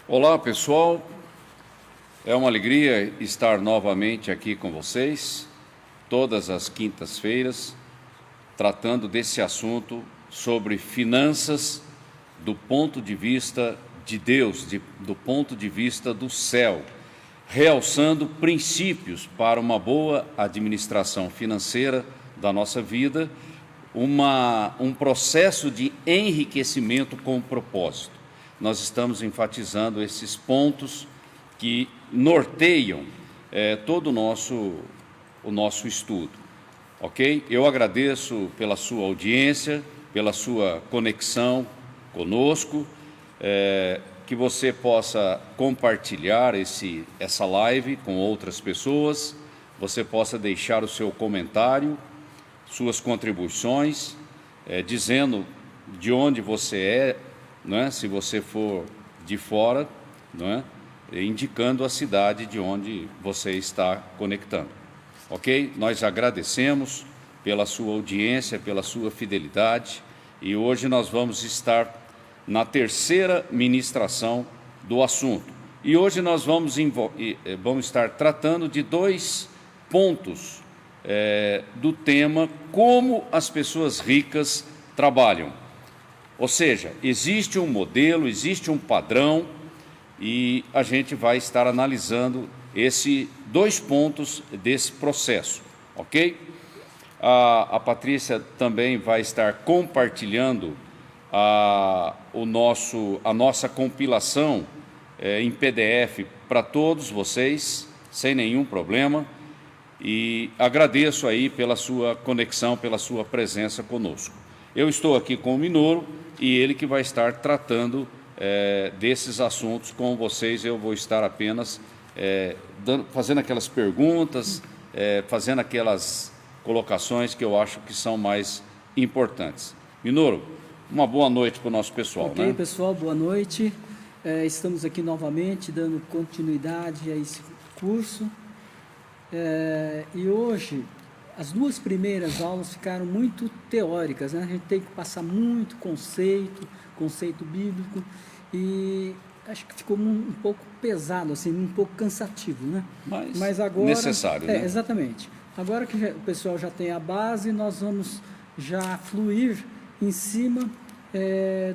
Olá, pessoal. É uma alegria estar novamente aqui com vocês, todas as quintas-feiras, tratando desse assunto sobre finanças do ponto de vista de Deus, do ponto de vista do céu, realçando princípios para uma boa administração financeira da nossa vida, um processo de enriquecimento com propósito. Nós estamos enfatizando esses pontos que norteiam todo o nosso estudo, ok? Eu agradeço pela sua audiência, pela sua conexão conosco, que você possa compartilhar essa live com outras pessoas, você possa deixar o seu comentário, suas contribuições, dizendo de onde você é, não é? Se você for de fora, não é? Indicando a cidade de onde você está conectando. Ok? Nós agradecemos pela sua audiência, pela sua fidelidade, e hoje nós vamos estar na terceira ministração do assunto. E hoje nós vamos estar tratando de dois pontos do tema como as pessoas ricas trabalham. Ou seja, existe um modelo, existe um padrão, e a gente vai estar analisando esses dois pontos desse processo, ok? A Patrícia também vai estar compartilhando a nossa compilação em PDF para todos vocês, sem nenhum problema, e agradeço aí pela sua conexão, pela sua presença conosco. Eu estou aqui com o Minoro e ele que vai estar tratando desses assuntos com vocês. Eu vou estar apenas fazendo aquelas perguntas, fazendo aquelas colocações que eu acho que são mais importantes. Minoro, uma boa noite para o nosso pessoal. Ok, pessoal, boa noite. Estamos aqui novamente dando continuidade a esse curso. E hoje, as duas primeiras aulas ficaram muito teóricas, né? A gente tem que passar muito conceito bíblico, e acho que ficou um pouco pesado, assim, um pouco cansativo, né? Mas agora, necessário, né? Exatamente. Agora que o pessoal já tem a base, nós vamos já fluir em cima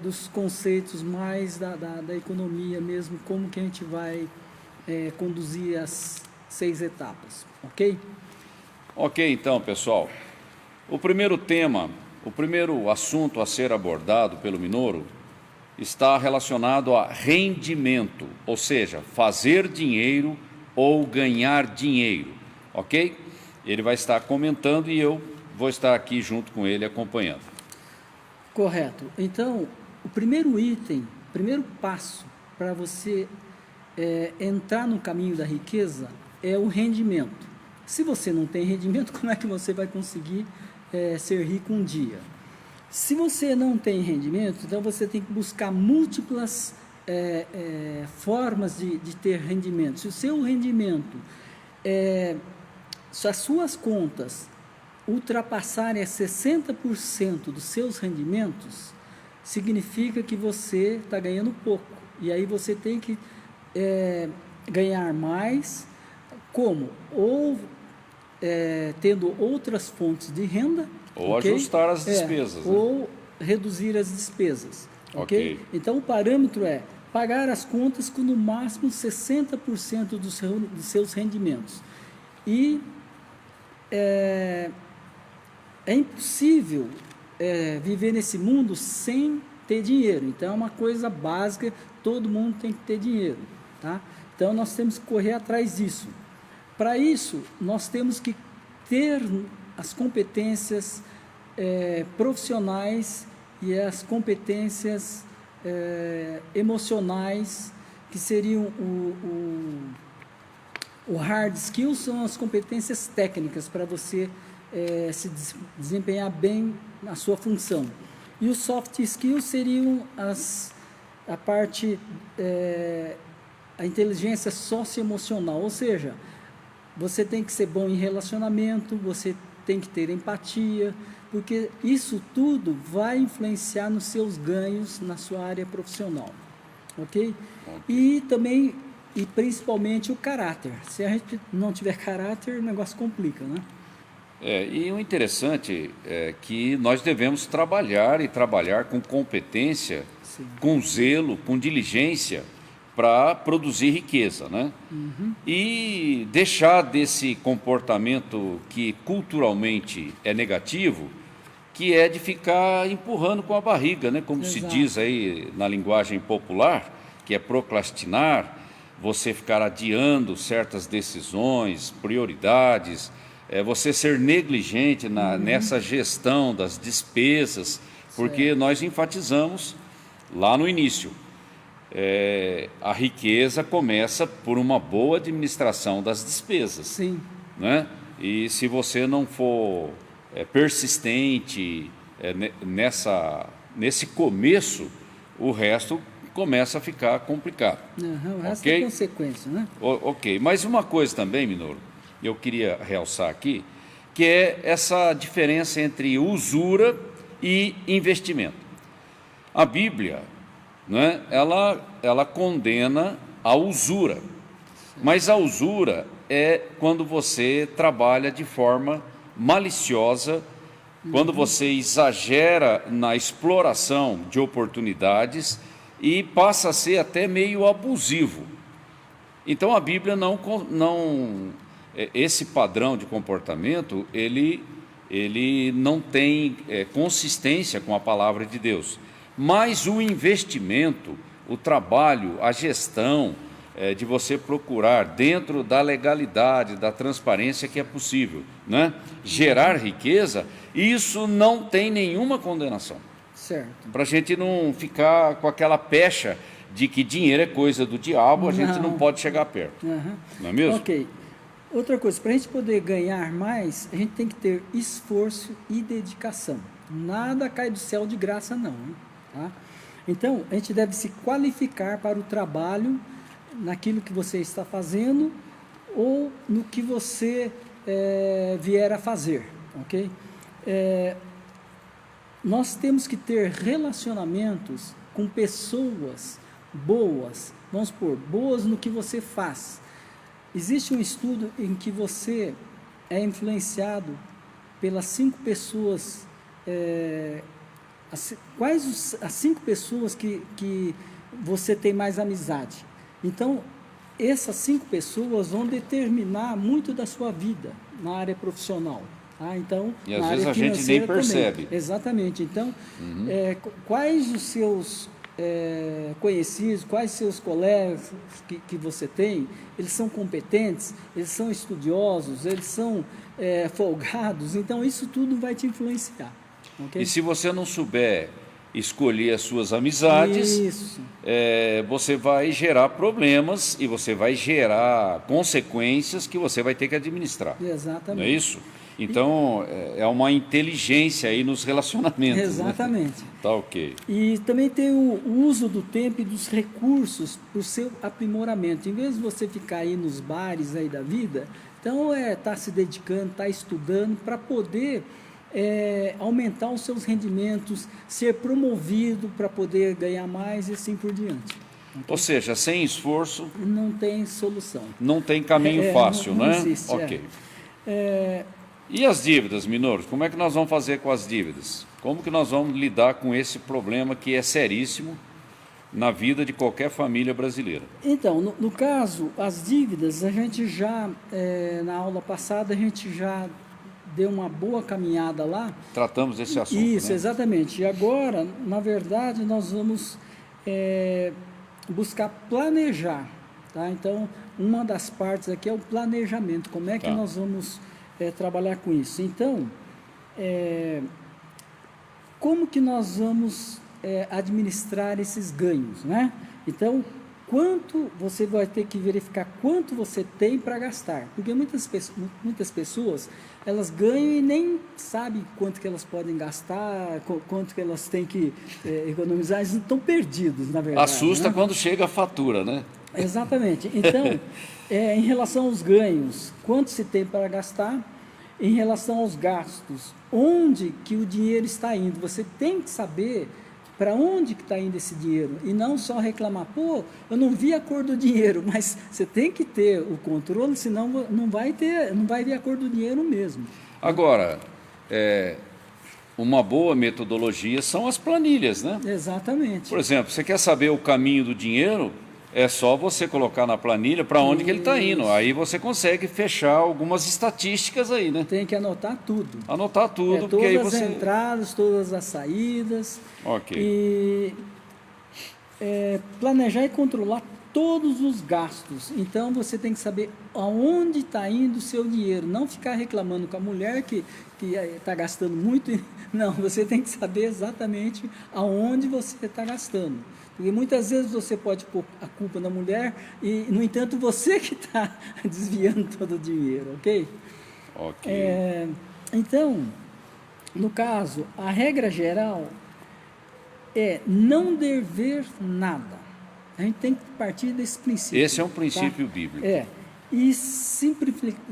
dos conceitos mais da economia mesmo, como que a gente vai conduzir as 6 etapas, ok? Ok, então, pessoal, o primeiro assunto a ser abordado pelo Minoro está relacionado a rendimento, ou seja, fazer dinheiro ou ganhar dinheiro, ok? Ele vai estar comentando e eu vou estar aqui junto com ele acompanhando. Correto. Então, o primeiro item, o primeiro passo para você entrar no caminho da riqueza é o rendimento. Se você não tem rendimento, como é que você vai conseguir ser rico um dia? Se você não tem rendimento, então você tem que buscar múltiplas formas de ter rendimento. Se o seu rendimento, se as suas contas ultrapassarem 60% dos seus rendimentos, significa que você está ganhando pouco. E aí você tem que ganhar mais, como? Ou tendo outras fontes de renda, ou okay? Ajustar as despesas, né? Ou reduzir as despesas, ok? Então o parâmetro é pagar as contas com no máximo 60% dos seus rendimentos. E é impossível viver nesse mundo sem ter dinheiro. Então é uma coisa básica, todo mundo tem que ter dinheiro, tá? Então nós temos que correr atrás disso. Para isso, nós temos que ter as competências profissionais e as competências emocionais, que seriam o hard skills, são as competências técnicas para você se desempenhar bem na sua função. E os soft skills seriam a parte, a inteligência socioemocional, ou seja, você tem que ser bom em relacionamento, você tem que ter empatia, porque isso tudo vai influenciar nos seus ganhos na sua área profissional. ok? E também, e principalmente o caráter. Se a gente não tiver caráter, o negócio complica, né? E o interessante é que nós devemos trabalhar e trabalhar com competência, Sim. com zelo, com diligência, para produzir riqueza, né? E deixar desse comportamento que culturalmente é negativo, que é de ficar empurrando com a barriga, né? Como se Exato. diz aí na linguagem popular, que é procrastinar, você ficar adiando certas decisões, prioridades, você ser negligente nessa gestão das despesas, porque nós enfatizamos lá no início, a riqueza começa por uma boa administração das despesas. Sim. Né? E se você não for persistente nesse começo, o resto começa a ficar complicado. O resto Ok? é consequência, né? Ok, mas uma coisa também, Minoro, eu queria realçar aqui, que é essa diferença entre usura e investimento. A Bíblia, né, ela condena a usura, mas a usura é quando você trabalha de forma maliciosa, quando você exagera na exploração de oportunidades e passa a ser até meio abusivo. Então a Bíblia esse padrão de comportamento, ele não tem consistência com a palavra de Deus. Mas o investimento, o trabalho, a gestão, de você procurar dentro da legalidade, da transparência que é possível, né? Gerar riqueza, isso não tem nenhuma condenação. Certo. Para a gente não ficar com aquela pecha de que dinheiro é coisa do diabo, a gente não pode chegar perto. Não é mesmo? Ok. Outra coisa, para a gente poder ganhar mais, a gente tem que ter esforço e dedicação. Nada cai do céu de graça, não. Hein? Tá? Então, a gente deve se qualificar para o trabalho naquilo que você está fazendo ou no que você vier a fazer, ok? Nós temos que ter relacionamentos com pessoas boas, vamos supor, boas no que você faz. Existe um estudo em que você é influenciado pelas 5 pessoas, quais as 5 pessoas que você tem mais amizade. Então, essas 5 pessoas vão determinar muito da sua vida na área profissional. Tá? Então, e às vezes a gente nem percebe. Também. Exatamente. Então, quais os seus conhecidos, quais seus colegas que você tem, eles são competentes, eles são estudiosos, eles são folgados, então isso tudo vai te influenciar. Okay? E se você não souber escolher as suas amizades, você vai gerar problemas e você vai gerar consequências que você vai ter que administrar. Exatamente. Não é isso? Então, é uma inteligência aí nos relacionamentos. Exatamente. Né? Tá ok. E também tem o uso do tempo e dos recursos para o seu aprimoramento. Em vez de você ficar aí nos bares aí da vida, então tá se dedicando, tá estudando para poder aumentar os seus rendimentos, ser promovido para poder ganhar mais e assim por diante. Okay? Ou seja, sem esforço... Não tem solução. Não tem caminho fácil, não né? Existe, ok. E as dívidas, Minoro? Como é que nós vamos fazer com as dívidas? Como que nós vamos lidar com esse problema que é seríssimo na vida de qualquer família brasileira? Então, no caso, as dívidas, a gente já, na aula passada, a gente já deu uma boa caminhada lá. Tratamos desse assunto, Isso, né? Exatamente. E agora, na verdade, nós vamos buscar planejar. Tá? Então, uma das partes aqui é o planejamento. Como é que nós vamos trabalhar com isso? Então, como que nós vamos administrar esses ganhos, né? Então, você vai ter que verificar quanto você tem para gastar, porque muitas pessoas elas ganham e nem sabem quanto que elas podem gastar, quanto que elas têm que economizar, eles estão perdidos, na verdade. Assusta, né? Quando chega a fatura, né? Exatamente. Então, em relação aos ganhos, quanto se tem para gastar, em relação aos gastos, onde que o dinheiro está indo, você tem que saber para onde que está indo esse dinheiro, e não só reclamar, pô, eu não vi a cor do dinheiro, mas você tem que ter o controle, senão não vai ver a cor do dinheiro mesmo. Agora, uma boa metodologia são as planilhas, né? Exatamente. Por exemplo, você quer saber o caminho do dinheiro, é só você colocar na planilha para onde que ele está indo. Aí você consegue fechar algumas estatísticas aí, né? Tem que anotar tudo. Anotar tudo, porque todas aí você... as entradas, todas as saídas. Ok. E planejar e controlar todos os gastos. Então você tem que saber aonde está indo o seu dinheiro. Não ficar reclamando com a mulher que está gastando muito. Não, você tem que saber exatamente aonde você está gastando. Porque muitas vezes você pode pôr a culpa na mulher e, no entanto, você que está desviando todo o dinheiro, ok? Ok. Então, no caso, a regra geral é não dever nada. A gente tem que partir desse princípio. Esse é um princípio bíblico. E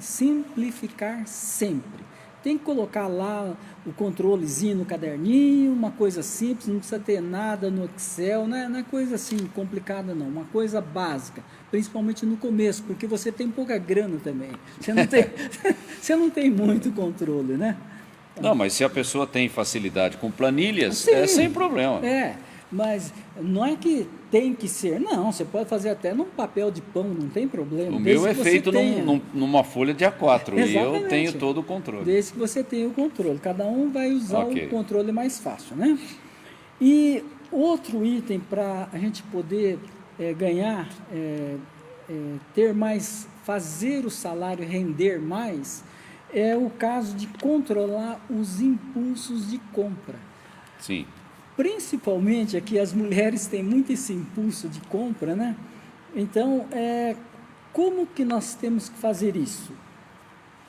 simplificar sempre. Tem que colocar lá o controlezinho no caderninho, uma coisa simples, não precisa ter nada no Excel, não é coisa assim complicada não, uma coisa básica, principalmente no começo, porque você tem pouca grana também, você não tem muito controle, né? Não, mas se a pessoa tem facilidade com planilhas, Sim, é sem problema. Mas não é que tem que ser, não, você pode fazer até num papel de pão, não tem problema. O meu é feito numa folha de A4 e eu tenho todo o controle. Desde que você tenha o controle, cada um vai usar o controle mais fácil, né? E outro item para a gente poder ganhar, ter mais, fazer o salário render mais, é o caso de controlar os impulsos de compra. Sim. Principalmente aqui as mulheres têm muito esse impulso de compra, né? Então, como que nós temos que fazer isso?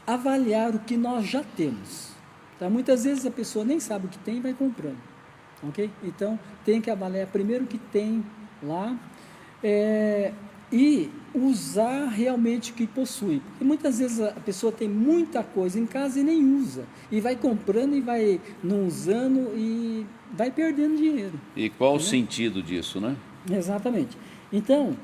Avaliar o que nós já temos. Tá? Muitas vezes a pessoa nem sabe o que tem e vai comprando, ok? Então, tem que avaliar primeiro o que tem lá e usar realmente o que possui. Porque muitas vezes a pessoa tem muita coisa em casa e nem usa. E vai comprando e vai não usando e vai perdendo dinheiro. E qual o sentido disso, né? Exatamente. Então,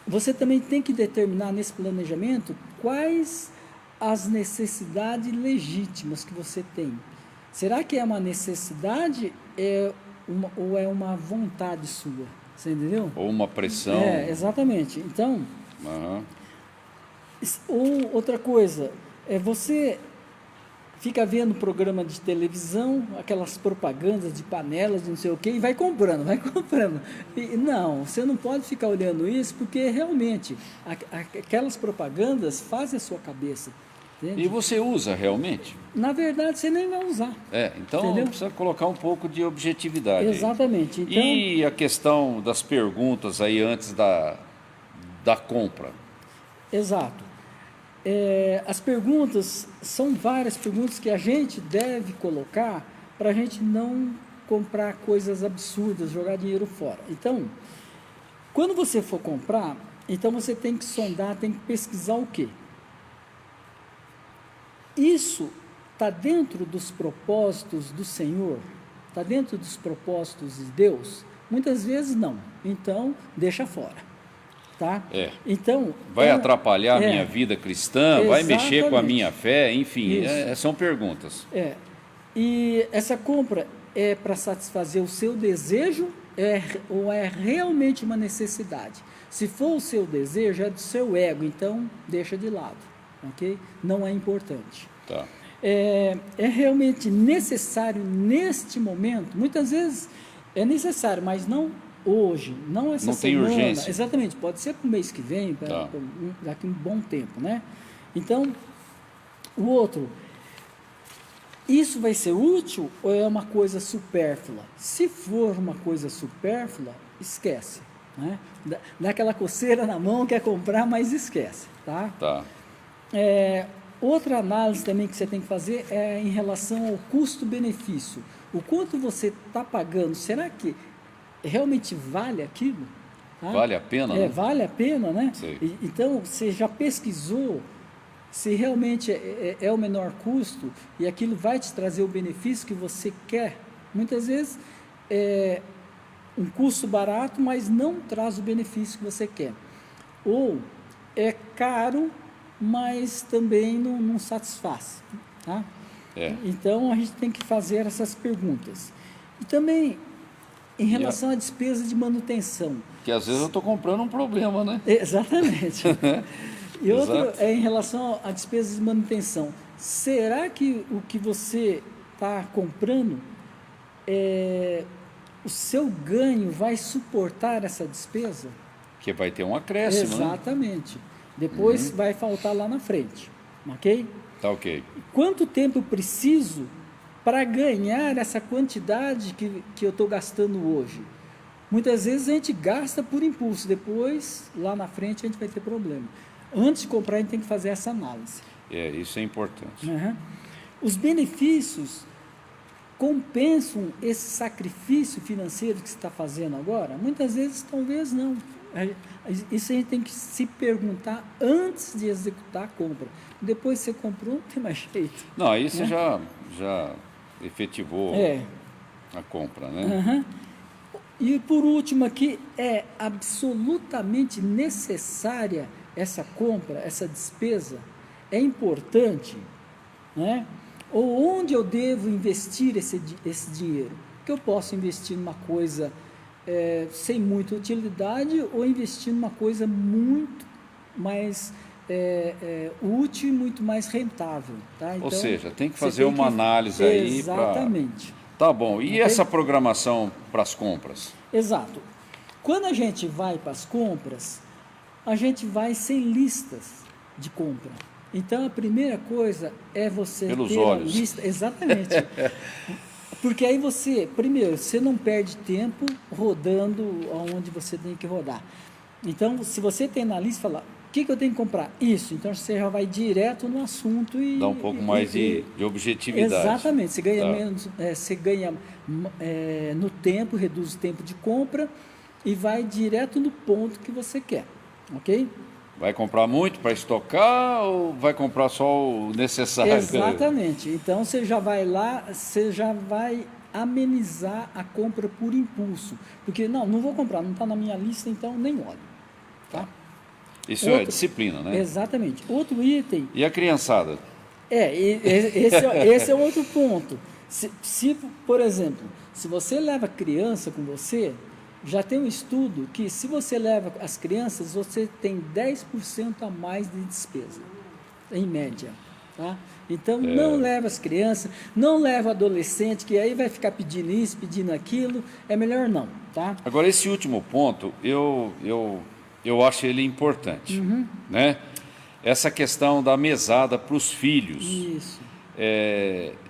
você também tem que determinar nesse planejamento quais as necessidades legítimas que você tem. Será que é uma necessidade ou é uma vontade sua? Você entendeu? Ou uma pressão. Exatamente. Então, ou outra coisa, você fica vendo programa de televisão, aquelas propagandas de panelas, de não sei o quê, e vai comprando. E, não, você não pode ficar olhando isso, porque realmente aquelas propagandas fazem a sua cabeça. Entende? E você usa realmente? Na verdade, você nem vai usar. Então entendeu? Precisa colocar um pouco de objetividade. Exatamente. Então, e a questão das perguntas aí antes da compra? Exato. As perguntas, são várias perguntas que a gente deve colocar para a gente não comprar coisas absurdas, jogar dinheiro fora. Então, quando você for comprar, então você tem que sondar, tem que pesquisar o quê? Isso está dentro dos propósitos do Senhor? Está dentro dos propósitos de Deus? Muitas vezes não. Então, deixa fora. Tá? Então, vai atrapalhar a minha vida cristã, vai mexer com a minha fé, enfim, são perguntas. E essa compra é para satisfazer o seu desejo ou é realmente uma necessidade? Se for o seu desejo, é do seu ego, então deixa de lado, ok? Não é importante. Tá. É realmente necessário neste momento? Muitas vezes é necessário, mas não hoje, não essa semana. Não tem urgência. Exatamente, pode ser para o mês que vem, daqui a um bom tempo, né? Então, o outro, isso vai ser útil ou é uma coisa supérflua? Se for uma coisa supérflua, esquece, né? Dá aquela coceira na mão, quer comprar, mas esquece, tá? Tá. Outra análise também que você tem que fazer é em relação ao custo-benefício. O quanto você está pagando, será que realmente vale aquilo? Tá? Vale a pena, né? Vale a pena, né? Então, você já pesquisou se realmente é o menor custo e aquilo vai te trazer o benefício que você quer? Muitas vezes um custo barato, mas não traz o benefício que você quer. Ou é caro, mas também não satisfaz. Tá? Então, a gente tem que fazer essas perguntas. E também, em relação à despesa de manutenção. Que às vezes eu estou comprando um problema, né? Exatamente. E outro é em relação à despesa de manutenção. Será que o que você está comprando, o seu ganho vai suportar essa despesa? Que vai ter um acréscimo, Exatamente. Né? Depois vai faltar lá na frente. Ok? Tá ok. Quanto tempo eu preciso para ganhar essa quantidade que eu estou gastando hoje? Muitas vezes a gente gasta por impulso, depois, lá na frente, a gente vai ter problema. Antes de comprar, a gente tem que fazer essa análise. Isso é importante. Os benefícios compensam esse sacrifício financeiro que você está fazendo agora? Muitas vezes, talvez não. Isso a gente tem que se perguntar antes de executar a compra. Depois que você comprou, não tem mais jeito. Não, aí você já efetivou a compra, né? E por último aqui, é absolutamente necessária essa compra, essa despesa? É importante, né? Ou onde eu devo investir esse dinheiro? Que eu posso investir numa coisa sem muita utilidade ou investir numa coisa muito mais útil e muito mais rentável. Tá? Então, ou seja, tem que fazer uma análise aí. Exatamente. Tá bom. E essa programação para as compras? Exato. Quando a gente vai para as compras, a gente vai sem listas de compra. Então, a primeira coisa é você Pelos ter olhos. a lista. Exatamente. Porque aí primeiro, você não perde tempo rodando onde você tem que rodar. Então, se você tem na lista, fala, o que eu tenho que comprar? Isso. Então, você já vai direto no assunto e... Dá um pouco mais de objetividade. Exatamente. Você ganha menos, você ganha no tempo, reduz o tempo de compra e vai direto no ponto que você quer. Ok? Vai comprar muito para estocar ou vai comprar só o necessário? Exatamente. Então, você já vai lá, você já vai amenizar a compra por impulso. Porque, não vou comprar, não está na minha lista, então nem olho. Tá? Isso é disciplina, né? Exatamente. Outro item... E a criançada? Esse é outro ponto. Por exemplo, se você leva criança com você, já tem um estudo que se você leva as crianças, você tem 10% a mais de despesa, em média. Tá? Então, não leva as crianças, não leva adolescente, que aí vai ficar pedindo isso, pedindo aquilo, é melhor não. Tá? Agora, esse último ponto, eu acho ele importante. Né? Essa questão da mesada para os filhos. Isso.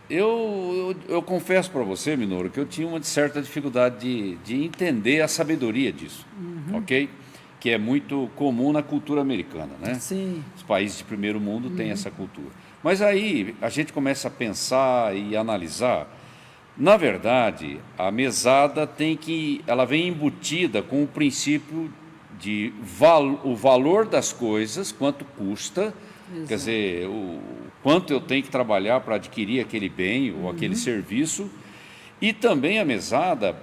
Eu confesso para você, Minoru, que eu tinha uma certa dificuldade de entender a sabedoria disso, ok? Que é muito comum na cultura americana, né? Sim. Os países de primeiro mundo têm essa cultura. Mas aí a gente começa a pensar e analisar. Na verdade, a mesada ela vem embutida com o princípio de o valor das coisas, quanto custa. Exato. Quer dizer, quanto eu tenho que trabalhar para adquirir aquele bem ou aquele serviço. E também a mesada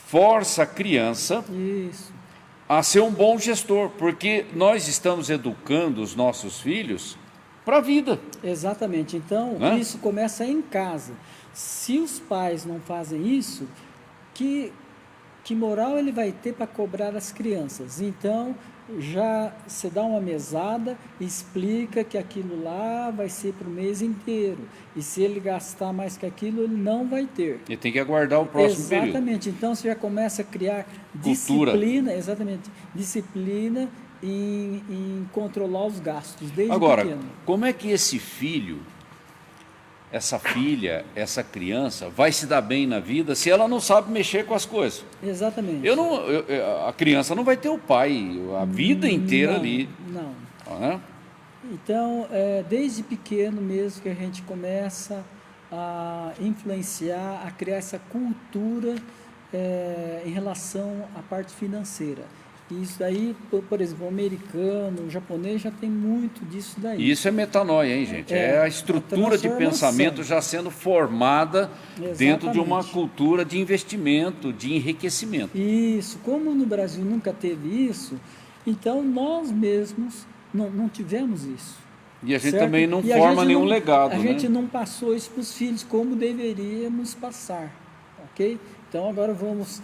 força a criança a ser um bom gestor, porque nós estamos educando os nossos filhos para a vida. Exatamente. Então, isso começa em casa. Se os pais não fazem isso, que moral ele vai ter para cobrar as crianças? Então, já você dá uma mesada, explica que aquilo lá vai ser para o mês inteiro. E se ele gastar mais que aquilo, ele não vai ter. Ele tem que aguardar o próximo período. Exatamente. Então, você já começa a criar disciplina, disciplina em controlar os gastos desde Agora, pequeno. como é que esse filho, essa filha, essa criança vai se dar bem na vida se ela não sabe mexer com as coisas? Exatamente. A criança não vai ter o pai a vida inteira ali. Não. Então, desde pequeno mesmo que a gente começa a influenciar, a criar essa cultura em relação à parte financeira. E isso daí, por exemplo, o americano, o japonês já tem muito disso daí. E isso é metanoia, hein, gente? É a estrutura de pensamento já sendo formada dentro de uma cultura de investimento, de enriquecimento. Isso. Como no Brasil nunca teve isso, então nós mesmos não tivemos isso. E a gente também não forma nenhum legado, né? A gente não passou isso para os filhos como deveríamos passar, ok? Então agora vamos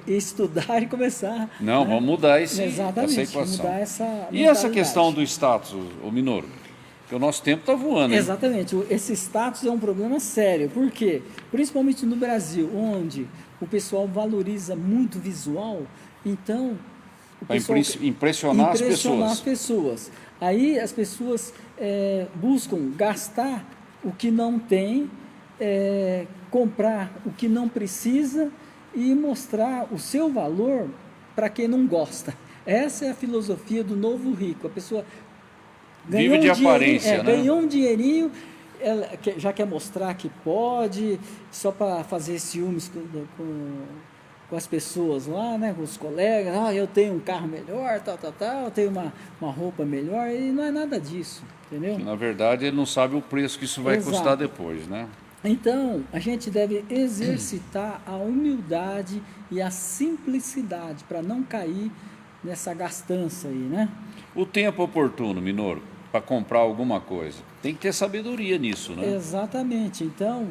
estudar e começar. Não, vamos mudar essa equação. Mudar essa e essa questão do status, o Minoro? Porque o nosso tempo está voando, hein? Exatamente. Esse status é um problema sério. Por quê? Principalmente no Brasil, onde o pessoal valoriza muito visual, então para impressionar as pessoas. Aí as pessoas buscam gastar o que não tem, comprar o que não precisa e mostrar o seu valor para quem não gosta. Essa é a filosofia do novo rico. A pessoa vive de aparência, né? Ganhou um dinheirinho, ela já quer mostrar que pode, só para fazer ciúmes com as pessoas lá, né, com os colegas. Eu tenho um carro melhor, eu tenho uma roupa melhor, e não é nada disso, entendeu? Na verdade, ele não sabe o preço que isso vai custar depois, né? Então, a gente deve exercitar a humildade e a simplicidade para não cair nessa gastança aí, né? O tempo oportuno, Minoro, para comprar alguma coisa. Tem que ter sabedoria nisso, né? Exatamente. Então,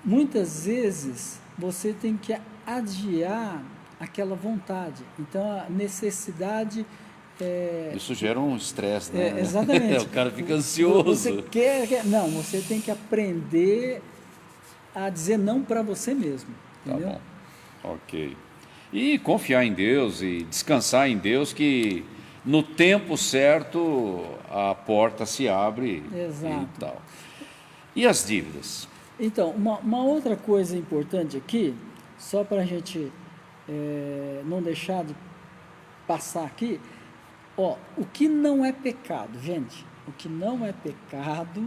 muitas vezes você tem que adiar aquela vontade. Então, a necessidade... Isso gera um estresse, né? Exatamente. O cara fica ansioso. Você tem que aprender a dizer não para você mesmo. Entendeu? Tá bom. Ok. E confiar em Deus e descansar em Deus, que no tempo certo a porta se abre. Exato. E tal. E as dívidas? Então, uma outra coisa importante aqui, só para a gente não deixar de passar aqui, o que não é pecado, gente, o que não é pecado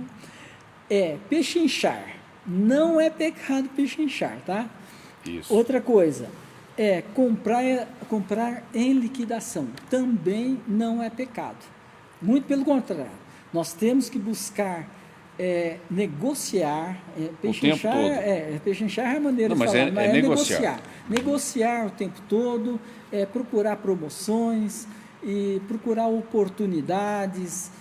é pechinchar. Não é pecado pechinchar, tá? Isso. Outra coisa é comprar em liquidação. Também não é pecado. Muito pelo contrário. Nós temos que buscar negociar. Pechinchar, o tempo todo. Pechinchar é a maneira de falar, mas negociar. Negociar o tempo todo, procurar promoções e procurar oportunidades,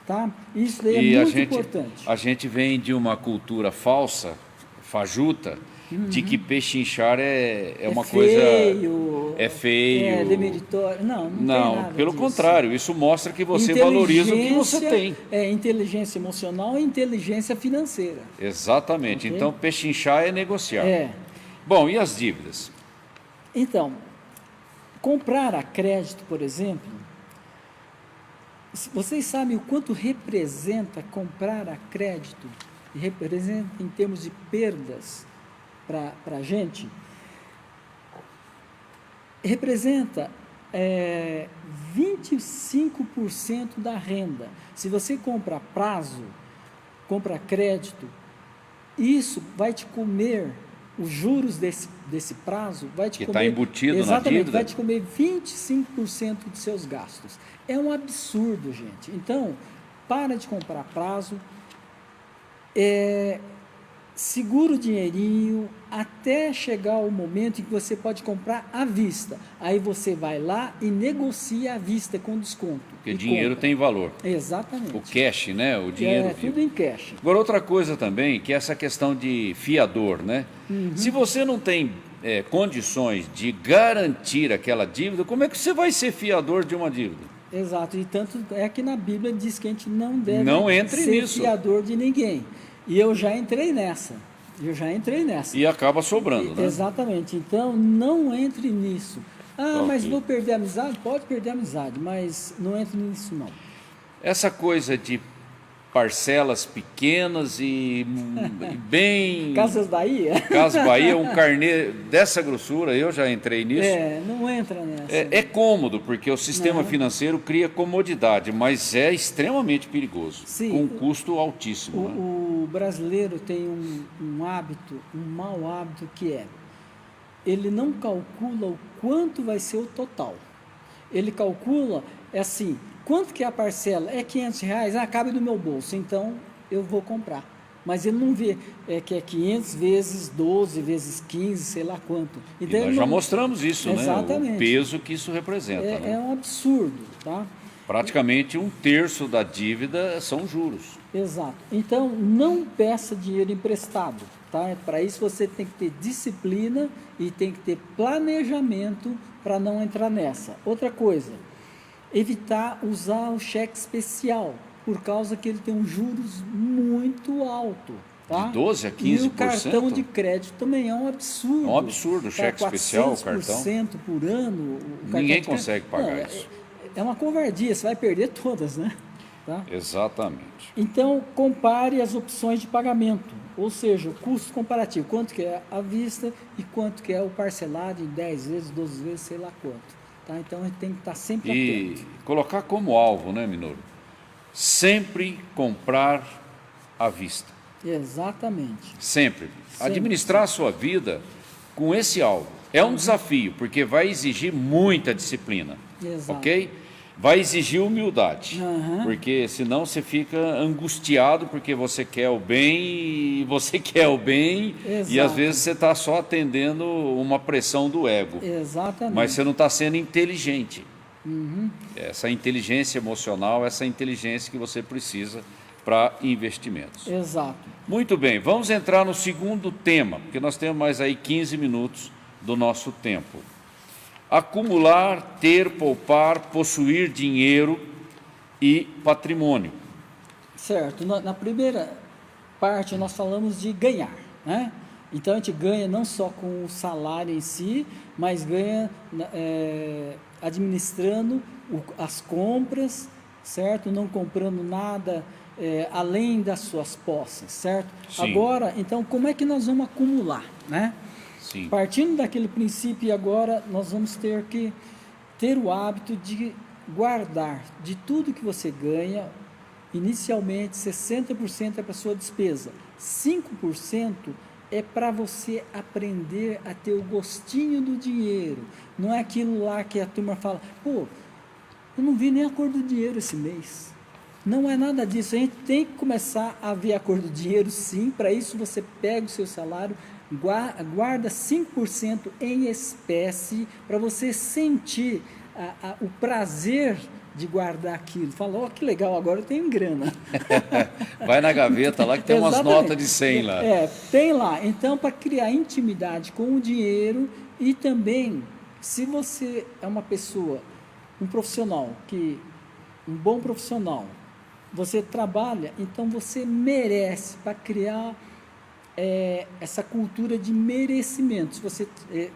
tá? Isso daí é muito importante. A gente vem de uma cultura falsa, fajuta, de que pechinchar é uma coisa... É feio. É demeritório. Não tem nada pelo disso. Contrário, isso mostra que você valoriza o que você tem. Inteligência emocional e inteligência financeira. Exatamente. Okay? Então, pechinchar é negociar. Bom, e as dívidas? Então, comprar a crédito, por exemplo, vocês sabem o quanto representa comprar a crédito? Representa em termos de perdas para a gente? Representa 25% da renda. Se você compra prazo, compra crédito, isso vai te comer, os juros desse prazo vai te comer... Que está embutido exatamente, na dívida. Vai te comer 25% dos seus gastos. É um absurdo, gente. Então, para de comprar prazo, segura o dinheirinho até chegar o momento em que você pode comprar à vista. Aí você vai lá e negocia à vista com desconto. Porque dinheiro tem valor. Exatamente. O cash, né? O dinheiro vivo. Tudo em cash. Agora, outra coisa também, que é essa questão de fiador, né? Se você não tem condições de garantir aquela dívida, como é que você vai ser fiador de uma dívida? Exato. E tanto é que na Bíblia diz que a gente não deve ser fiador de ninguém. E eu já entrei nessa. E acaba sobrando, né? Exatamente. Então, não entre nisso. Mas vou perder a amizade? Pode perder a amizade, mas não entre nisso, não. Essa coisa de parcelas pequenas e bem... Casas Bahia? Casas Bahia, um carnê dessa grossura, eu já entrei nisso. Não entra nessa. É cômodo, porque o sistema financeiro cria comodidade, mas é extremamente perigoso, com um custo altíssimo. O brasileiro tem um hábito, um mau hábito, que ele não calcula o quanto vai ser o total. Ele calcula, é assim, quanto que é a parcela? É R$500, cabe no meu bolso, então eu vou comprar. Mas ele não vê que é 500 vezes 12, vezes 15, sei lá quanto. Então, nós já mostramos isso, exatamente, né? O peso que isso representa. É um absurdo, tá? Praticamente 1/3 da dívida são juros. Exato. Então, não peça dinheiro emprestado, tá? Para isso você tem que ter disciplina e tem que ter planejamento para não entrar nessa. Outra coisa, evitar usar o cheque especial, por causa que ele tem um juros muito alto. Tá? De 12% a 15%? E o cartão de crédito também é um absurdo. É um absurdo, o cheque especial, o cartão. 400% por ano. Ninguém consegue pagar isso. É uma covardia, você vai perder todas, né? Tá? Exatamente. Então, compare as opções de pagamento, ou seja, o custo comparativo, quanto que é à vista e quanto que é o parcelado em 10 vezes, 12 vezes, sei lá quanto. Tá? Então, a gente tem que estar sempre atento. E colocar como alvo, né, Minoro? Sempre comprar à vista. Exatamente. Sempre. Administrar a sua vida com esse alvo. É um desafio, porque vai exigir muita disciplina. Exato. Ok? Vai exigir humildade, porque senão você fica angustiado porque você quer o bem e você quer o bem. Exato. E às vezes você está só atendendo uma pressão do ego. Exatamente. Mas você não está sendo inteligente. Essa inteligência emocional, essa inteligência que você precisa para investimentos. Exato. Muito bem, vamos entrar no segundo tema, porque nós temos mais aí 15 minutos do nosso tempo. Acumular, ter, poupar, possuir dinheiro e patrimônio. Certo. Na primeira parte nós falamos de ganhar, né? Então a gente ganha não só com o salário em si, mas ganha administrando as compras, certo? Não comprando nada além das suas posses, certo? Sim. Agora, então, como é que nós vamos acumular, né? Sim. Partindo daquele princípio, agora nós vamos ter que ter o hábito de guardar de tudo que você ganha. Inicialmente, 60% é para sua despesa, 5% é para você aprender a ter o gostinho do dinheiro. Não é aquilo lá que a turma fala, pô, eu não vi nem a cor do dinheiro esse mês. Não é nada disso, a gente tem que começar a ver a cor do dinheiro, sim. Para isso você pega o seu salário, guarda 5% em espécie, para você sentir o prazer de guardar aquilo. Fala, ó, que legal, agora eu tenho grana. Vai na gaveta lá que tem umas notas de 100 lá. Tem lá. Então, para criar intimidade com o dinheiro e também, se você é uma pessoa, um profissional, um bom profissional, você trabalha, então você merece, para criar essa cultura de merecimento. Se você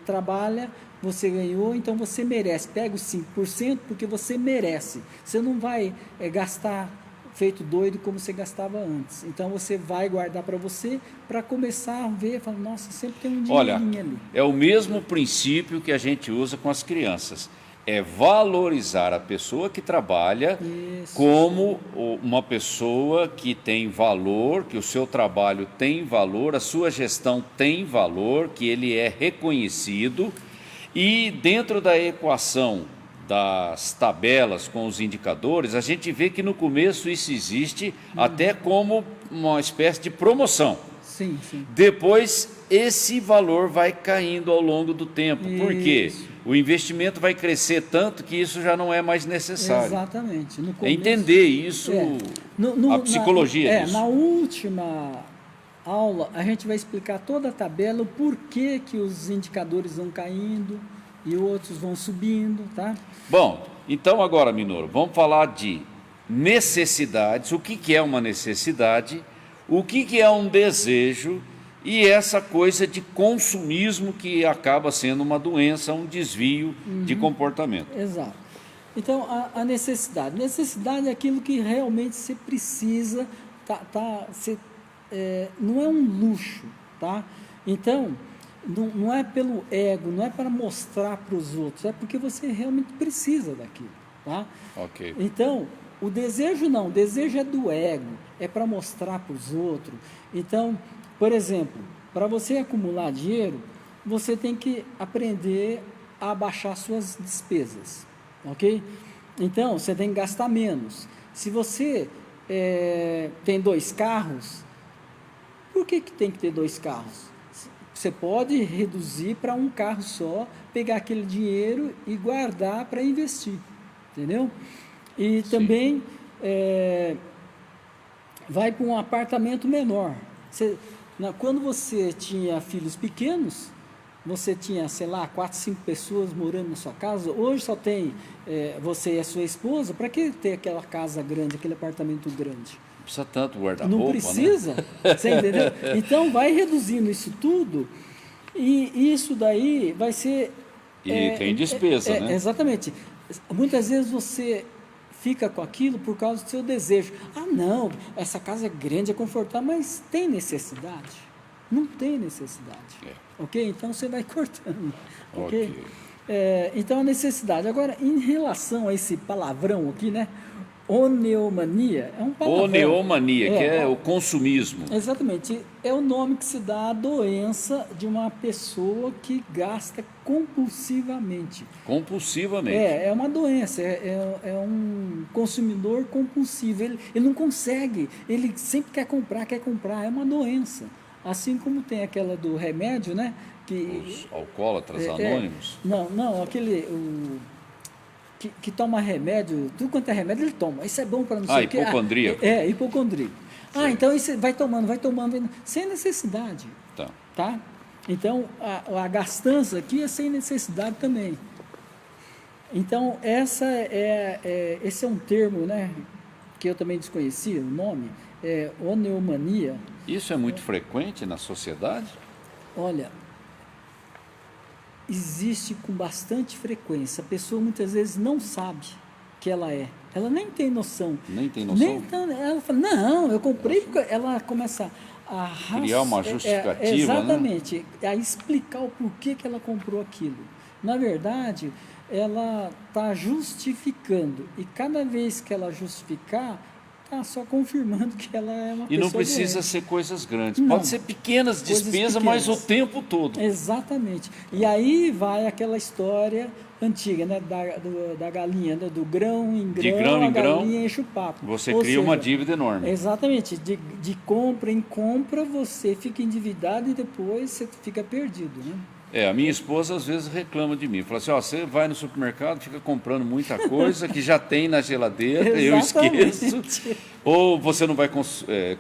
trabalha, você ganhou, então você merece. Pega os 5% porque você merece. Você não vai gastar feito doido como você gastava antes. Então você vai guardar para você, para começar a ver, falar, nossa, sempre tem um dinheirinho ali. É o mesmo princípio que a gente usa com as crianças. É valorizar a pessoa que trabalha como uma pessoa que tem valor, que o seu trabalho tem valor, a sua gestão tem valor, que ele é reconhecido. E dentro da equação das tabelas com os indicadores, a gente vê que no começo isso existe até como uma espécie de promoção. Sim, sim. Depois, esse valor vai caindo ao longo do tempo. Por quê? O investimento vai crescer tanto que isso já não é mais necessário. Exatamente. No começo, entender isso, a psicologia disso. Na última aula, a gente vai explicar toda a tabela, o porquê que os indicadores vão caindo e outros vão subindo, tá? Bom, então agora, Minoro, vamos falar de necessidades, o que é uma necessidade, o que é um desejo e essa coisa de consumismo que acaba sendo uma doença, um desvio de comportamento. Exato. Então, a necessidade. Necessidade é aquilo que realmente você precisa, não é um luxo, tá? Então, não é pelo ego, não é para mostrar para os outros, é porque você realmente precisa daquilo, tá? Ok. Então, o desejo não, o desejo é do ego, é para mostrar para os outros. Então, por exemplo, para você acumular dinheiro, você tem que aprender a baixar suas despesas, ok? Então, você tem que gastar menos. Se você tem 2 carros, por que tem que ter 2 carros? Você pode reduzir para um carro só, pegar aquele dinheiro e guardar para investir, entendeu? E Sim. também vai para um apartamento menor. Quando você tinha filhos pequenos, você tinha, sei lá, 4, 5 pessoas morando na sua casa. Hoje só tem você e a sua esposa. Para que ter aquela casa grande, aquele apartamento grande? Não precisa tanto guarda-roupa, Não precisa, né? Você entendeu? Então, vai reduzindo isso tudo e isso daí vai ser... E tem despesa, né? Exatamente. Muitas vezes você fica com aquilo por causa do seu desejo. Ah, não, essa casa é grande, é confortável, mas tem necessidade? Não tem necessidade. Ok? Então, você vai cortando. Ok? Então, a necessidade. Agora, em relação a esse palavrão aqui, né? Oneomania é um palavrão. Oneomania, que é o consumismo. Exatamente. É o nome que se dá à doença de uma pessoa que gasta compulsivamente. Compulsivamente. É uma doença, é um consumidor compulsivo. Ele não consegue, ele sempre quer comprar, é uma doença. Assim como tem aquela do remédio, né? Os alcoólatras anônimos. Não, aquele... Que toma remédio, tudo quanto é remédio ele toma. Isso é bom para não sei o quê. Hipocondríaco. Hipocondríaco. Então isso vai tomando, sem necessidade. Tá? Então, a gastança aqui é sem necessidade também. Então, esse é um termo, né, que eu também desconhecia, o nome, oneomania. Isso é muito frequente na sociedade? Olha, existe com bastante frequência. A pessoa muitas vezes não sabe que ela é. Ela nem tem noção. Nem tem noção? Ela fala, não, eu comprei porque ela começa a criar uma justificativa, exatamente, né? A explicar o porquê que ela comprou aquilo. Na verdade, ela está justificando. E cada vez que ela justificar, está só confirmando que ela é uma pessoa. E não precisa doente. ser coisas grandes. Não. Pode ser pequenas despesas, mas o tempo todo. Exatamente. E aí vai aquela história antiga, né, da galinha, né, do grão em grão, de grão em grão, galinha enche o papo. Você cria uma dívida enorme. Exatamente. De compra em compra, você fica endividado e depois você fica perdido, né? A minha esposa às vezes reclama de mim. Fala assim, você vai no supermercado, fica comprando muita coisa que já tem na geladeira, eu esqueço. Ou você não vai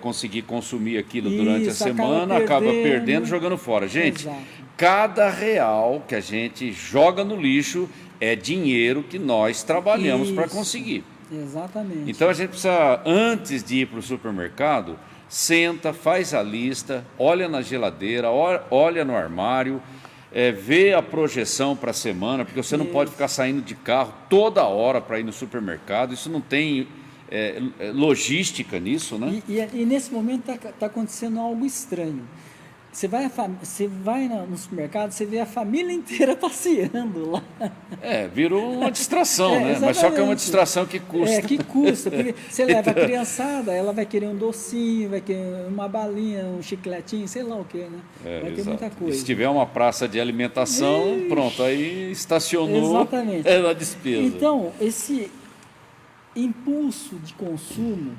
conseguir consumir aquilo durante a semana, acaba perdendo, jogando fora. Gente, cada real que a gente joga no lixo é dinheiro que nós trabalhamos para conseguir. Exatamente. Então a gente precisa, antes de ir para o supermercado, senta, faz a lista, olha na geladeira, olha no armário, vê a projeção para a semana, porque você não pode ficar saindo de carro toda hora para ir no supermercado, isso não tem logística nisso, né? E nesse momento está acontecendo algo estranho. Você vai no supermercado, você vê a família inteira passeando lá. Virou uma distração, né? Exatamente. Mas só que é uma distração que custa. Que custa, porque você leva a criançada, ela vai querer um docinho, vai querer uma balinha, um chicletinho, sei lá o que, né? Vai ter muita coisa. E se tiver uma praça de alimentação, pronto, aí estacionou. Exatamente. A despesa. Então, esse impulso de consumo...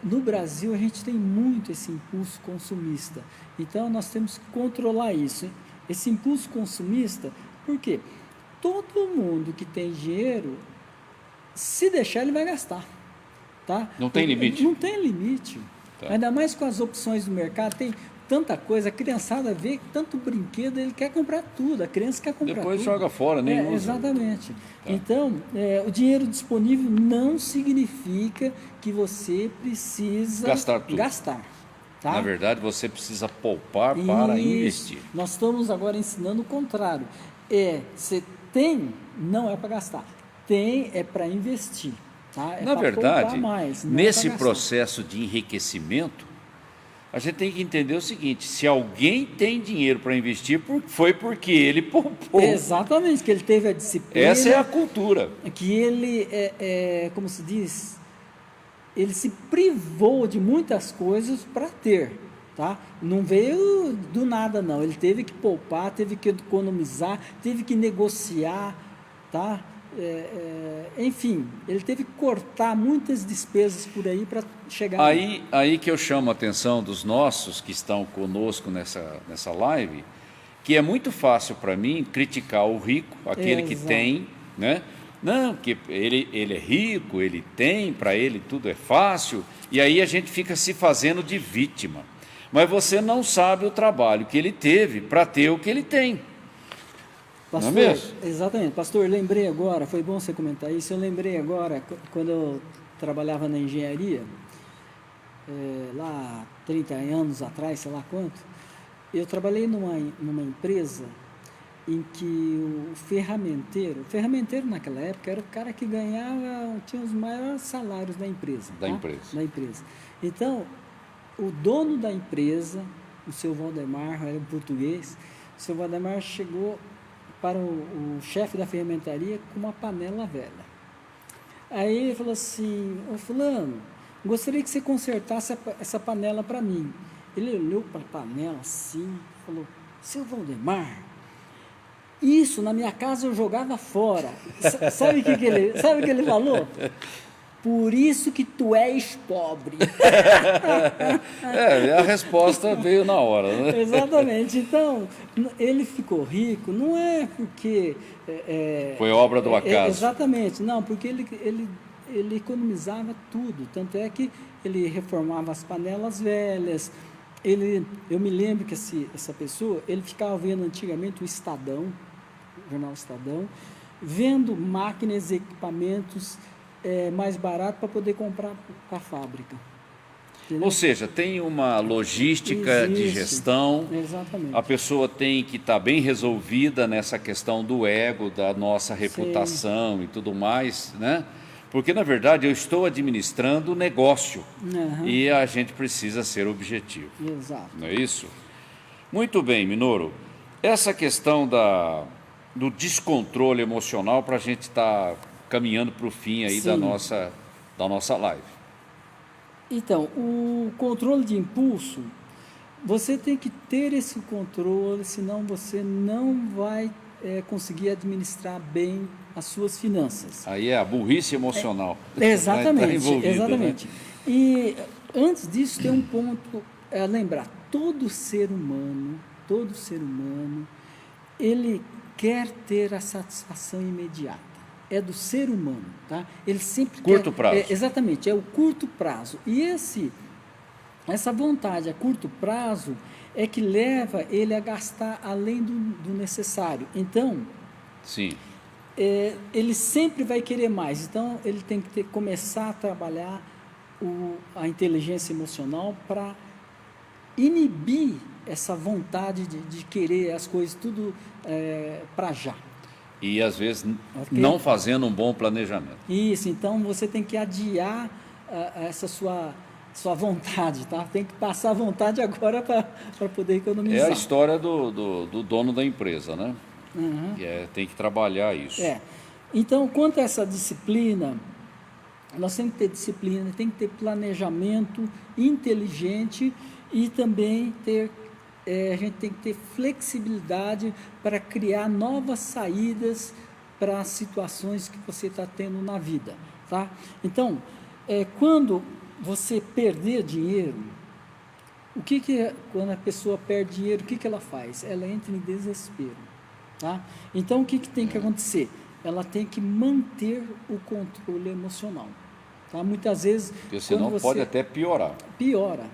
no Brasil a gente tem muito esse impulso consumista, então nós temos que controlar isso, esse impulso consumista, porque todo mundo que tem dinheiro, se deixar ele vai gastar, tá? Não tem limite? Não tem limite, ainda mais com as opções do mercado, tem tanta coisa, a criançada vê tanto brinquedo, ele quer comprar tudo, a criança quer comprar Depois tudo. joga fora, nem usa. Exatamente. Então, o dinheiro disponível não significa que você precisa gastar. Tá? Na verdade, você precisa poupar para investir. Nós estamos agora ensinando o contrário. Você tem, não é para gastar. Tem, é para investir. Tá? Na verdade, nesse processo de enriquecimento, a gente tem que entender o seguinte, se alguém tem dinheiro para investir, foi porque ele poupou. Exatamente, que ele teve a disciplina. Essa é a cultura. Que ele, como se diz, ele se privou de muitas coisas para ter. tá? Não veio do nada, não. Ele teve que poupar, teve que economizar, teve que negociar, tá? Enfim, ele teve que cortar muitas despesas por aí para chegar Aí que eu chamo a atenção dos nossos que estão conosco nessa live, que é muito fácil para mim criticar o rico, aquele que tem, né? Não, que ele é rico, ele tem, para ele tudo é fácil, e aí a gente fica se fazendo de vítima. Mas você não sabe o trabalho que ele teve para ter o que ele tem. Pastor, não é mesmo? Exatamente. Pastor, lembrei agora, foi bom você comentar isso, eu lembrei agora, quando eu trabalhava na engenharia, lá 30 anos atrás, sei lá quanto, eu trabalhei numa empresa em que o ferramenteiro naquela época era o cara que tinha os maiores salários da empresa. Da empresa. Então, o dono da empresa, o seu Valdemar, era um português, o seu Valdemar chegou para o chefe da ferramentaria com uma panela velha. Aí ele falou assim: ô fulano, gostaria que você consertasse essa panela para mim. Ele olhou para a panela assim, falou: seu Valdemar, isso na minha casa eu jogava fora. Sabe o que ele falou? Por isso que tu és pobre. A resposta veio na hora, né? Exatamente. Então, ele ficou rico, não é porque... foi obra do acaso. Exatamente. Não, porque ele economizava tudo. Tanto é que ele reformava as panelas velhas. Eu me lembro que essa pessoa, ele ficava vendo antigamente o Estadão, o jornal Estadão, vendo máquinas e equipamentos mais barato para poder comprar para a fábrica. Entendeu? Ou seja, tem uma logística de gestão. Exatamente. A pessoa tem que estar bem resolvida nessa questão do ego, da nossa reputação e tudo mais, né? Porque, na verdade, eu estou administrando o negócio e a gente precisa ser objetivo. Exato. Não é isso? Muito bem, Minoru. Essa questão do descontrole emocional, para a gente estar caminhando para o fim aí da nossa live. Então, o controle de impulso, você tem que ter esse controle, senão você não vai conseguir administrar bem as suas finanças. Aí é a burrice emocional. Exatamente, envolvida, exatamente. Né? E antes disso tem um ponto a lembrar: todo ser humano, ele quer ter a satisfação imediata. É do ser humano, tá? Ele sempre curto prazo. Exatamente, é o curto prazo. E essa vontade a curto prazo é que leva ele a gastar além do necessário. Então, sim. Ele sempre vai querer mais. Então, ele tem que começar a trabalhar a inteligência emocional para inibir essa vontade de querer as coisas tudo para já. E, às vezes, não fazendo um bom planejamento. Isso, então você tem que adiar essa sua vontade, tá? Tem que passar a vontade agora para poder economizar. É a história do dono da empresa, né? Uhum. Tem que trabalhar isso. Então, quanto a essa disciplina, nós temos que ter disciplina, tem que ter planejamento inteligente e também a gente tem que ter flexibilidade para criar novas saídas para as situações que você está tendo na vida, tá? Então, quando você perder dinheiro, quando a pessoa perde dinheiro, o que ela faz? Ela entra em desespero, tá? Então, o que tem que acontecer? Ela tem que manter o controle emocional. Tá? Muitas vezes... Porque senão pode até piorar. Piora,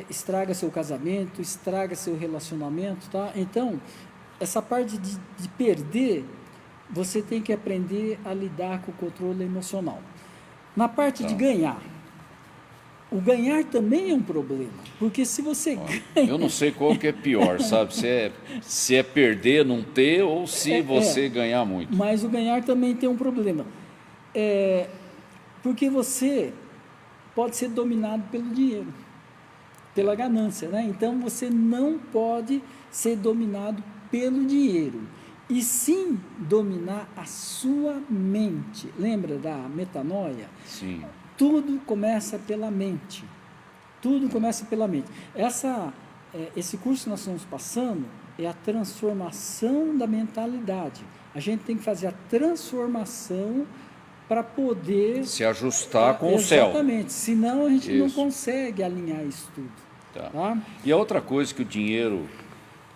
estraga seu casamento, estraga seu relacionamento, tá? Então, essa parte de perder, você tem que aprender a lidar com o controle emocional. Na parte de ganhar, o ganhar também é um problema, porque se você ganha... Eu não sei qual que é pior, sabe? Se é perder, não ter, ou se você ganhar muito. Mas o ganhar também tem um problema. Porque você pode ser dominado pelo dinheiro, pela ganância, né? Então, você não pode ser dominado pelo dinheiro, e sim dominar a sua mente. Lembra da metanoia? Sim. Tudo começa pela mente. Tudo começa pela mente. Esse curso que nós estamos passando é a transformação da mentalidade. A gente tem que fazer a transformação para poder se ajustar com o céu. Exatamente, senão a gente não consegue alinhar isso tudo. Tá? E a outra coisa que o dinheiro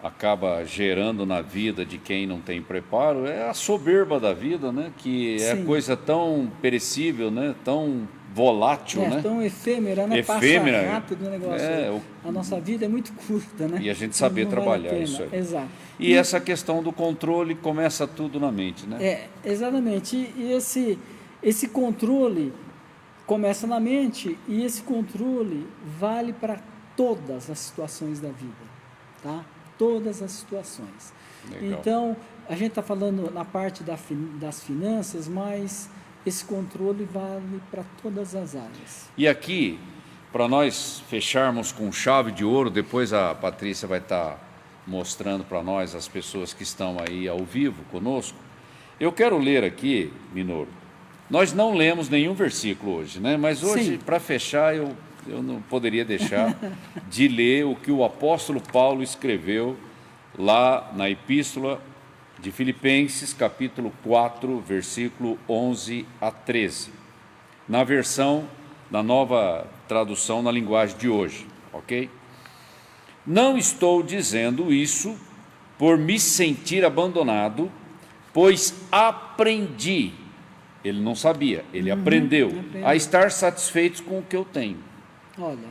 acaba gerando na vida de quem não tem preparo é a soberba da vida, né? Que é coisa tão perecível, né? Tão volátil, né? Tão efêmera, né? Efêmera. Passa rápido o negócio. A nossa vida é muito curta, né? E a gente saber trabalhar isso aí. Exato. E essa questão do controle começa tudo na mente, né? Exatamente. E esse controle começa na mente, e esse controle vale para todas as situações da vida, tá? Todas as situações. Legal. Então, a gente está falando na parte das finanças, mas esse controle vale para todas as áreas. E aqui, para nós fecharmos com chave de ouro, depois a Patrícia vai estar mostrando para nós as pessoas que estão aí ao vivo conosco. Eu quero ler aqui, Minoro. Nós não lemos nenhum versículo hoje, né? Mas hoje, para fechar, eu não poderia deixar de ler o que o apóstolo Paulo escreveu lá na Epístola de Filipenses, capítulo 4, versículo 11 a 13, na versão da nova tradução na linguagem de hoje, ok? Não estou dizendo isso por me sentir abandonado, pois aprendi, ele não sabia, ele aprendeu a estar satisfeito com o que eu tenho. Olha,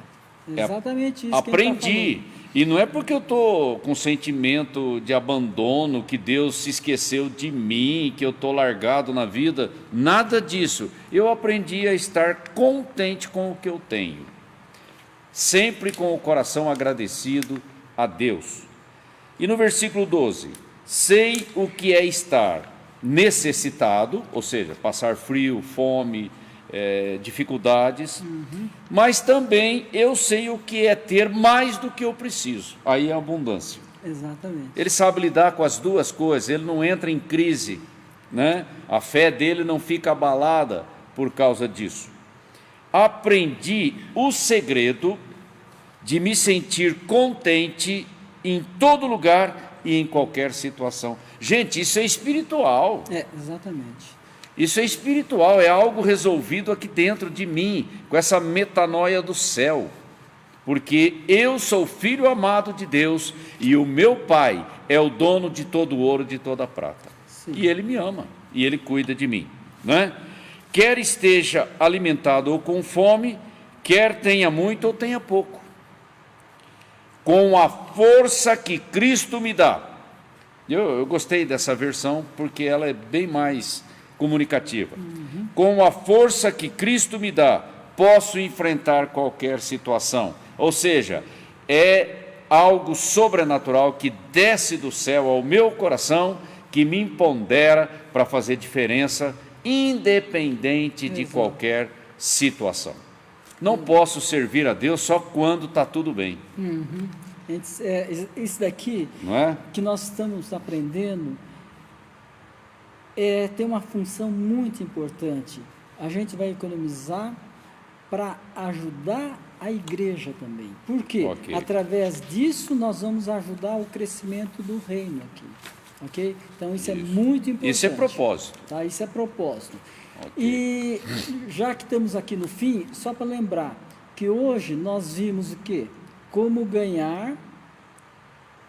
exatamente isso. Aprendi. E não é porque eu estou com sentimento de abandono, que Deus se esqueceu de mim, que eu estou largado na vida, nada disso. Eu aprendi a estar contente com o que eu tenho, sempre com o coração agradecido a Deus. E no versículo 12, sei o que é estar necessitado, ou seja, passar frio, fome, dificuldades, mas também eu sei o que é ter mais do que eu preciso. Aí é a abundância. Exatamente. Ele sabe lidar com as duas coisas, ele não entra em crise, né? A fé dele não fica abalada por causa disso. Aprendi o segredo de me sentir contente em todo lugar e em qualquer situação. Gente, isso é espiritual. Exatamente. Isso é espiritual, é algo resolvido aqui dentro de mim, com essa metanoia do céu. Porque eu sou filho amado de Deus e o meu Pai é o dono de todo o ouro e de toda a prata. Sim. E Ele me ama e Ele cuida de mim, não é? Quer esteja alimentado ou com fome, quer tenha muito ou tenha pouco. Com a força que Cristo me dá. Eu gostei dessa versão porque ela é bem mais comunicativa. Com a força que Cristo me dá, posso enfrentar qualquer situação. Ou seja, é algo sobrenatural que desce do céu ao meu coração, que me empodera para fazer diferença, independente de qualquer situação. Não posso servir a Deus só quando está tudo bem. Isso daqui, não é? Que nós estamos aprendendo, tem uma função muito importante. A gente vai economizar para ajudar a igreja também. Por quê? Okay. Através disso nós vamos ajudar o crescimento do reino aqui. Ok? Então isso é muito importante. Isso é propósito. Tá? Isso é propósito. Okay. E já que estamos aqui no fim, só para lembrar que hoje nós vimos o quê? Como ganhar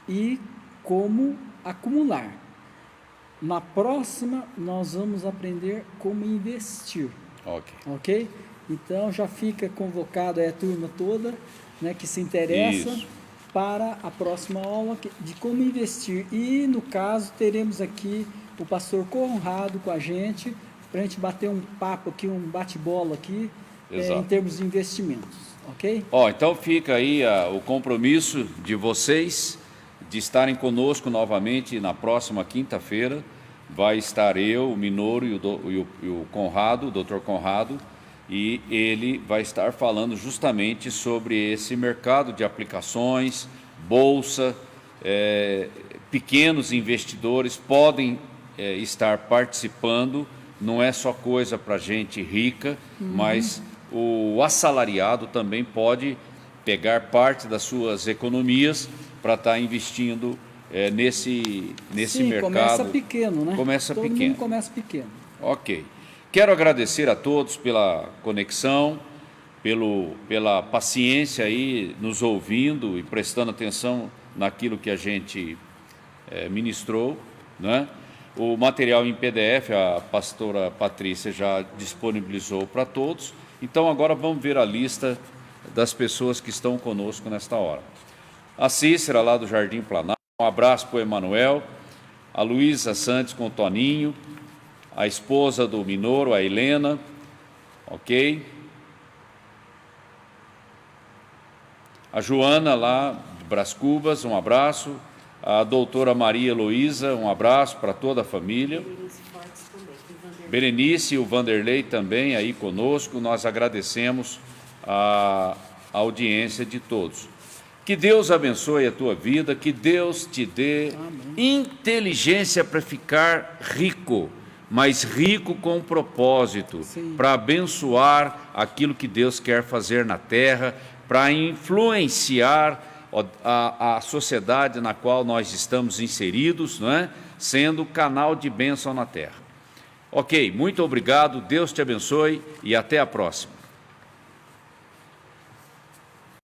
e como acumular. Na próxima, nós vamos aprender como investir. Ok? Então, já fica convocado a turma toda, né, que se interessa para a próxima aula de como investir. E, no caso, teremos aqui o pastor Conrado com a gente, para a gente bater um papo aqui, um bate-bola aqui, em termos de investimentos. Ok? Então fica aí o compromisso de vocês de estarem conosco novamente na próxima quinta-feira. Vai estar eu, o Minoro e o Conrado, o Dr. Conrado, e ele vai estar falando justamente sobre esse mercado de aplicações, bolsa, pequenos investidores podem estar participando, não é só coisa para gente rica, mas o assalariado também pode pegar parte das suas economias para estar investindo nesse Sim, mercado. Começa pequeno, né? Começa Todo pequeno. mundo começa pequeno. Ok. Quero agradecer a todos pela conexão, pela paciência aí, nos ouvindo e prestando atenção naquilo que a gente ministrou, né? O material em PDF, a pastora Patrícia já disponibilizou para todos. Então, agora vamos ver a lista das pessoas que estão conosco nesta hora. A Cícera, lá do Jardim Planalto, um abraço para o Emanuel. A Luísa Santos com o Toninho. A esposa do Minoro, a Helena. Ok? A Joana, lá de Brás Cubas, um abraço. A doutora Maria Heloísa, um abraço para toda a família. Berenice e o Vanderlei também aí conosco. Nós agradecemos a audiência de todos. Que Deus abençoe a tua vida, que Deus te dê inteligência para ficar rico, mas rico com propósito, para abençoar aquilo que Deus quer fazer na terra, para influenciar a sociedade na qual nós estamos inseridos, não é? Sendo canal de bênção na terra. Ok, muito obrigado, Deus te abençoe e até a próxima.